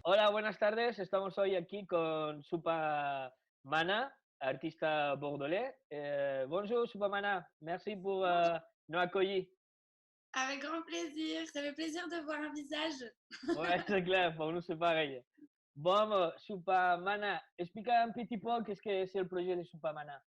Hola, buenas tardes. Estamos hoy aquí con Supa Mana, artista bordelais. Bonjour Supa Mana, merci pour nous accueillir. Avec grand plaisir. Ça fait plaisir de voir un visage. Ouais, c'est clair, pour nous c'est pareil. Bon, Supa Mana, explica un petit peu qu'est-ce que c'est le projet de Supa Mana.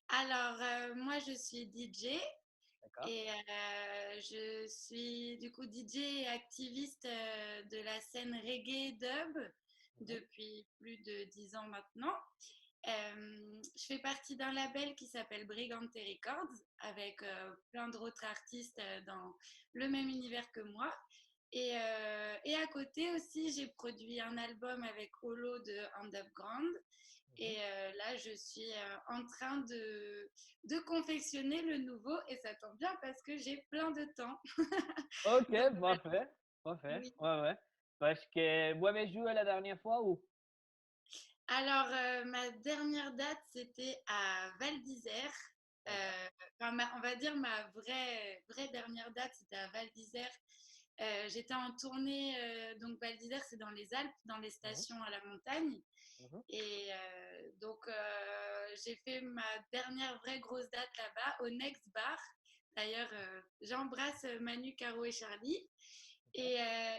Alors, moi, je suis DJ D'accord. et je suis du coup DJ et activiste de la scène reggae dub Mhm, depuis plus de 10 ans maintenant. Je fais partie d'un label qui s'appelle Brigante Records avec plein d'autres artistes dans le même univers que moi. Et à côté aussi, j'ai produit un album avec Holo de Underground. mhm. Et là, je suis en train de confectionner le nouveau et ça tombe bien parce que j'ai plein de temps. Ok, Donc, voilà. parfait, parfait. Oui. Ouais, ouais. Parce que vous avez joué la dernière fois ou? Alors, ma dernière date, c'était à Val d'Isère. D'accord. Enfin, on va dire ma vraie dernière date, c'était à Val d'Isère. J'étais en tournée, donc Val d'Isère, c'est dans les Alpes, dans les Mhm, stations à la montagne. mhm. Et donc, j'ai fait ma dernière vraie grosse date là-bas, au Next Bar. D'ailleurs, j'embrasse Manu, Caro et Charlie. Ok.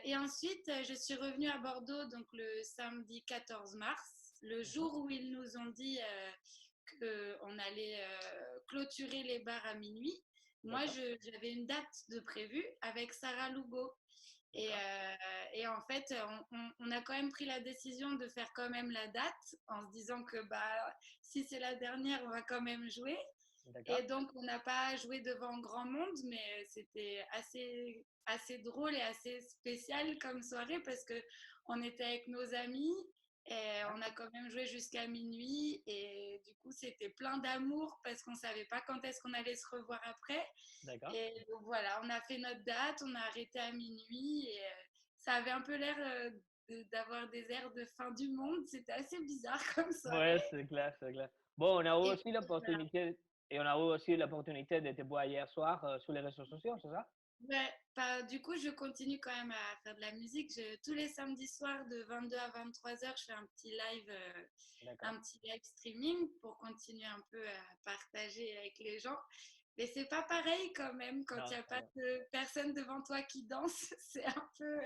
Et ensuite, je suis revenue à Bordeaux donc le samedi 14 mars, le Mhm. jour où ils nous ont dit qu'on allait clôturer les bars à minuit. Moi, D'accord, j'avais une date de prévue avec Sarah Lugo. Et, d'accord, euh, et en fait, on a quand même pris la décision de faire quand même la date en se disant que bah, si c'est la dernière, on va quand même jouer. d'accord. Et donc, on n'a pas joué devant grand monde, mais c'était assez drôle et assez spécial comme soirée parce que on était avec nos amis et Ouais, on a quand même joué jusqu'à minuit. Et du coup, c'était plein d'amour parce qu'on savait pas quand est-ce qu'on allait se revoir après. d'accord. Et donc voilà, on a fait notre date, on a arrêté à minuit et ça avait un peu l'air d'avoir des airs de fin du monde. C'était assez bizarre comme Ouais, soirée. c'est clair, c'est clair. Bon, on a eu Et aussi puis voilà. l'opportunité, et on a eu aussi l'opportunité de te voir hier soir sur les réseaux sociaux, c'est ça? Ouais, bah, du coup, je continue quand même à faire de la musique. Tous les samedis soirs de 22 à 23 heures, je fais D'accord. un petit live streaming pour continuer un peu à partager avec les gens. Mais c'est pas pareil quand même quand il Non, n'y a c'est pas vrai. de personne devant toi qui danse. C'est un peu,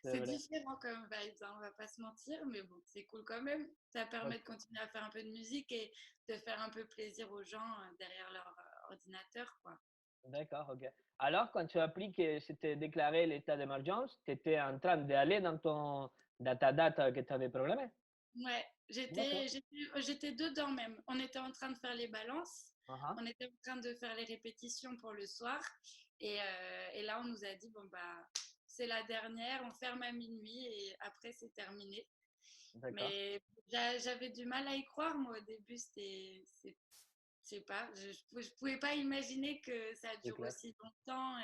C'est c'est vrai. différent comme vibes, hein, on va pas se mentir. Mais bon, c'est cool quand même. Ça permet de Ok. continuer à faire un peu de musique et de faire un peu plaisir aux gens derrière leur ordinateur, quoi. D'accord, ok. Alors, quand tu as appris que c'était déclaré l'état d'urgence, tu étais en train d'aller dans ta date que tu avais programmée? Ouais, D'accord. j'étais dedans même. On était en train de faire les balances, Ah, on était en train de faire les répétitions pour le soir. Et là, on nous a dit, bon, bah, c'est la dernière, on ferme à minuit et après, c'est terminé. d'accord. Mais j'avais du mal à y croire, moi, au début, je sais pas, je pouvais pas imaginer que ça C'est dure clair. aussi longtemps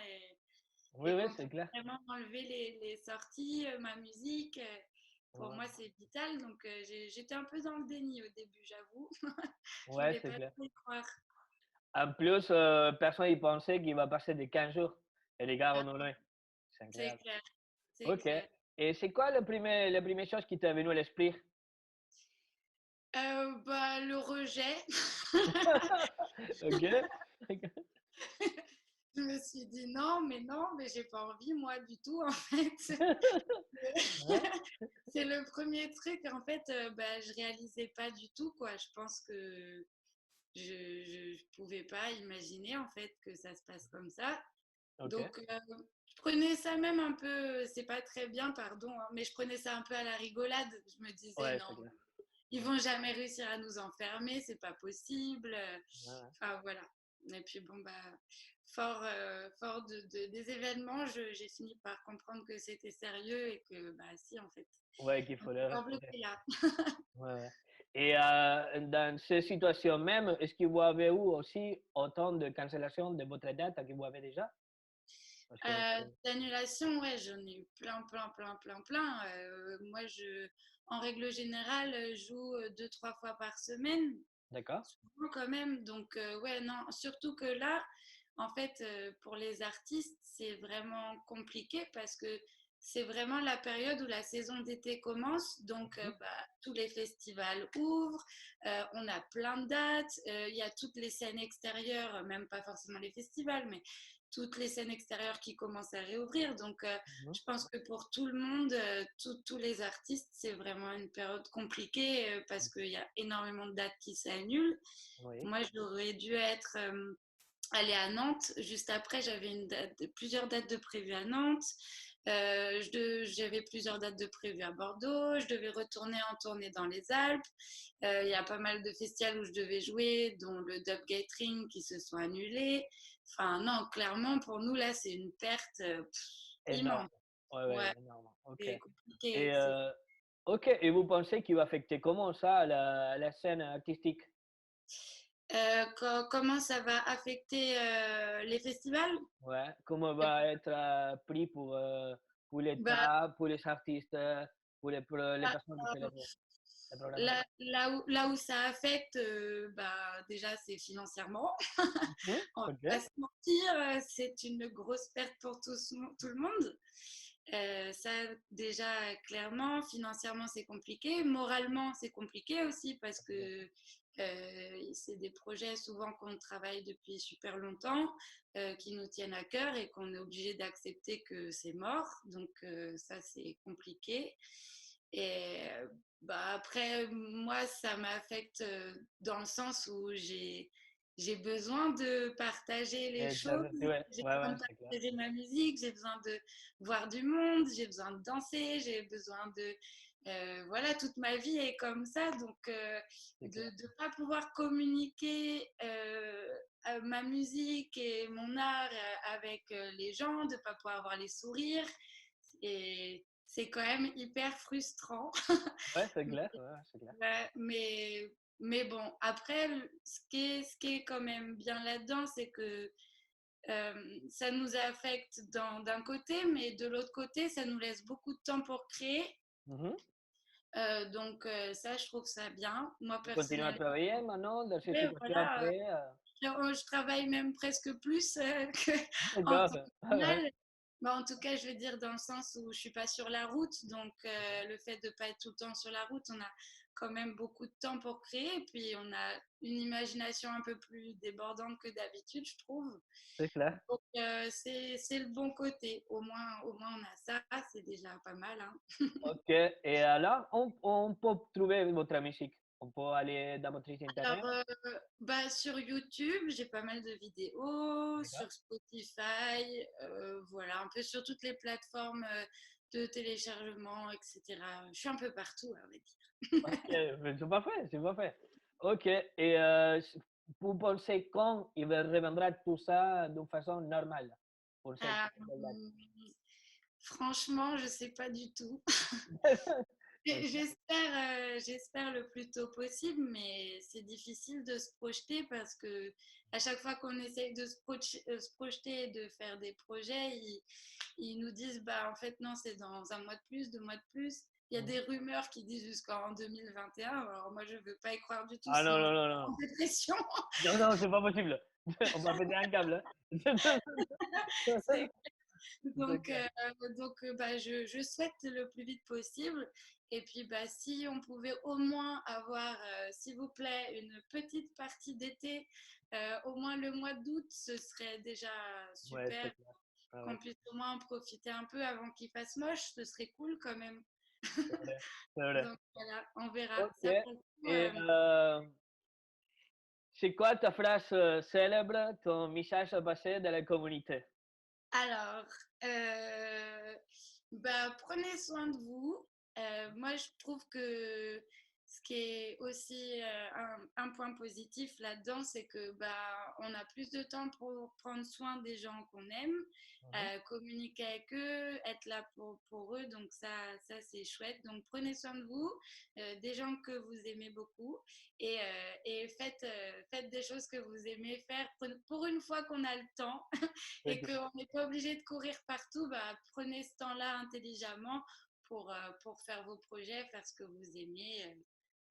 Oui, et oui, qu'on c'est peut clair. vraiment enlever les sorties, ma musique. Pour Ouais, moi, c'est vital. Donc, j'étais un peu dans le déni au début, j'avoue. Je ouais, voulais c'est pas clair. trop y croire. En plus, personne y pensait qu'il va passer des 15 jours. Et les gars, Ah, on est loin. C'est c'est incroyable. clair, c'est Ok. clair. Et c'est quoi la première chose qui t'est venue à l'esprit? Bah, le rejet. Ok. Je me suis dit non, mais j'ai pas envie, moi, du tout, en fait. Ouais, C'est le premier truc. En fait, bah, je réalisais pas du tout, quoi. Je pense que je pouvais pas imaginer, en fait, que ça se passe comme ça. ok. Donc, je prenais ça même un peu, c'est pas très bien, pardon, hein, mais je prenais ça un peu à la rigolade. Je me disais, Ouais, c'est non, clair. ils vont jamais réussir à nous enfermer, c'est pas possible. Ouais, ouais. Enfin, voilà. Et puis, bon, bah, fort des événements, j'ai fini par comprendre que c'était sérieux et que, bah, si, en fait, Ouais, qu'il on fallait est pas respirer. bloqué là. Ouais, ouais. Et dans ces situations même, est-ce que vous avez eu aussi autant de cancellations de votre date que vous avez déjà? Parce que D'annulation, ouais, j'en ai eu plein. Moi, en règle générale, je joue 2, 3 fois par semaine, d'accord, souvent quand même. Donc, ouais, non, surtout que là, en fait, pour les artistes, c'est vraiment compliqué parce que c'est vraiment la période où la saison d'été commence. Donc, tous les festivals ouvrent, on a plein de dates, il y a toutes les scènes extérieures, même pas forcément les festivals, mais toutes les scènes extérieures qui commencent à réouvrir. Donc, Mhm. je pense que pour tout le monde, tous les artistes, c'est vraiment une période compliquée parce qu'il y a énormément de dates qui s'annulent. Oui. Moi, j'aurais dû être aller à Nantes. Juste après, j'avais plusieurs dates de prévues à Nantes. J'avais plusieurs dates de prévues à Bordeaux. Je devais retourner en tournée dans les Alpes. Il y a pas mal de festivals où je devais jouer, dont le Dub Gathering qui se sont annulés. Enfin, non, clairement, pour nous, là, c'est une perte Énorme. immense. Ouais, ouais, Ouais, énorme. OK. c'est compliqué. Et, OK. Et vous pensez qu'il va affecter comment ça, la scène artistique? Comment ça va affecter les festivals? Ouais. Comment va être pris pour Bah, l'État, pour les artistes, pour les personnes qui font les programmations? là où ça affecte, déjà, c'est financièrement. Mhm. On va OK. pas se mentir, c'est une grosse perte pour tout le monde. Ça, déjà, clairement, financièrement, c'est compliqué. Moralement, c'est compliqué aussi parce que c'est des projets souvent qu'on travaille depuis super longtemps, qui nous tiennent à cœur et qu'on est obligé d'accepter que c'est mort. Donc, ça, c'est compliqué. Et après, moi, ça m'affecte dans le sens où j'ai besoin de partager les choses, Exact. Ouais, j'ai ouais, besoin ouais, de c'est clair. partager ma musique, j'ai besoin de voir du monde, j'ai besoin de danser, j'ai besoin de... voilà, toute ma vie est comme ça, donc C'est de clair. ne pas pouvoir communiquer ma musique et mon art avec les gens, de ne pas pouvoir avoir les sourires, et c'est quand même hyper frustrant. Ouais, c'est clair. Ouais, c'est clair. Ouais, mais bon, après, ce qui est quand même bien là-dedans, c'est que ça nous affecte d'un côté, mais de l'autre côté, ça nous laisse beaucoup de temps pour créer. Mhm. Donc ça, je trouve ça bien. Moi, Tu continues à personnellement, travailler maintenant dans cette ouais, situation voilà, après? je travaille même presque plus qu'en D'accord. temps Ouais, ouais. normal. Bah, en tout cas, je veux dire dans le sens où je suis pas sur la route, donc le fait de pas être tout le temps sur la route, on a quand même beaucoup de temps pour créer, puis on a une imagination un peu plus débordante que d'habitude, je trouve. C'est clair. Donc c'est le bon côté. Au moins on a ça, c'est déjà pas mal, hein. OK. Et alors, on peut trouver votre musique? On peut aller dans votre site internet? Alors, sur YouTube, j'ai pas mal de vidéos, D'accord. sur Spotify, voilà, un peu sur toutes les plateformes de téléchargement, etc. Je suis un peu partout, on va dire. OK, c'est parfait, c'est parfait. OK. Et vous pensez quand il reviendra tout ça d'une façon normale pour cette nouvelle date? Euh, Franchement, je sais pas du tout. OK. J'espère le plus tôt possible, mais c'est difficile de se projeter parce que à chaque fois qu'on essaye de se projeter et de faire des projets, ils nous disent bah en fait non, c'est dans un mois de plus, 2 mois de plus. Il y a Mhm. des rumeurs qui disent jusqu'en 2021. Alors moi je veux pas y croire du tout, Ah non, sinon non, je non, suis non. en dépression. Non, non, c'est pas possible. On va péter un câble, hein. C'est C'est Donc, clair. je souhaite le plus vite possible. Et puis, si on pouvait au moins avoir, s'il vous plaît, une petite partie d'été, au moins le mois d'août, ce serait déjà Ouais, super. c'est clair. Ouais, Qu'on ouais, puisse au moins en profiter un peu avant qu'il fasse moche, ce serait cool quand même. c'est vrai. C'est vrai. Donc voilà, on verra. OK. Ça, pour le coup, Et c'est quoi ta phrase célèbre, ton message à passer dans la communauté? alors, euh, prenez soin de vous. Moi, je trouve que ce qui est aussi un point positif là-dedans, c'est que on a plus de temps pour prendre soin des gens qu'on aime, Mhm. communiquer avec eux, être là pour eux. Donc ça c'est chouette. Donc prenez soin de vous, des gens que vous aimez beaucoup, et faites des choses que vous aimez faire. Pour une fois qu'on a le temps C'est et clair. qu'on n'est pas obligé de courir partout, prenez ce temps-là intelligemment pour faire vos projets, faire ce que vous aimez.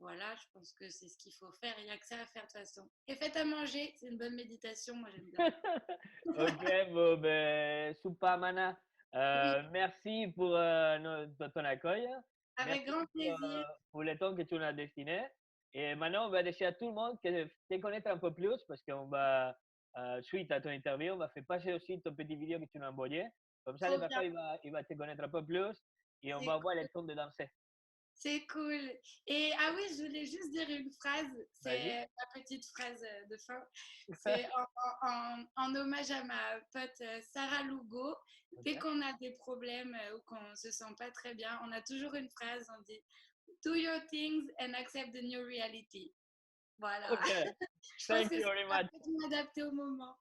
Voilà, je pense que c'est ce qu'il faut faire. Il n'y a que ça à faire de toute façon. Et faites à manger, c'est une bonne méditation, moi j'aime bien. OK, bon, ben, super, Mana. Merci pour ton accueil. Avec Merci grand plaisir. pour le temps que tu nous as destiné. Et maintenant, on va laisser à tout le monde que te connaître un peu plus parce qu'on va, suite à ton interview, on va faire passer aussi ton petit vidéo que tu nous as envoyé. Comme ça, les Trop bien. personnes, il va te connaître un peu plus et on C'est va avoir cool. le temps de danser. C'est cool. Et ah oui, je voulais juste dire une phrase. Vas-y. C'est ma petite phrase de fin. C'est en hommage à ma pote Sarah Lugo. Dès Ok. qu'on a des problèmes ou qu'on se sent pas très bien, on a toujours une phrase. On dit "Do your things and accept the new reality." Voilà. Ok. Je pense Thank que you ça very va much. peut-être m'adapter au moment.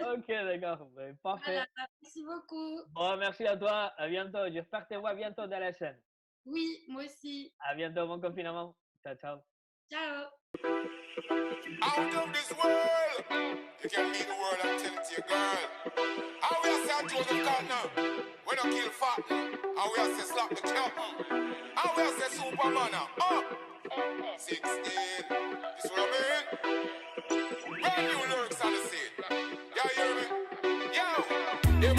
Ok, d'accord. Ben, Voilà. parfait. Merci beaucoup. Bon, merci à toi. À bientôt. J'espère te voir bientôt dans la scène. Oui, moi aussi. À bientôt, bon confinement. Ciao, ciao. Ciao. Out of this world, you can leave the world and tell it to your girl. How we are say Joseph Cotton, we don't kill fat. How we are say slap the cap. How we are say Superman, up. 16, this what I mean? Brand new lyrics on the scene. You hear me? Yo,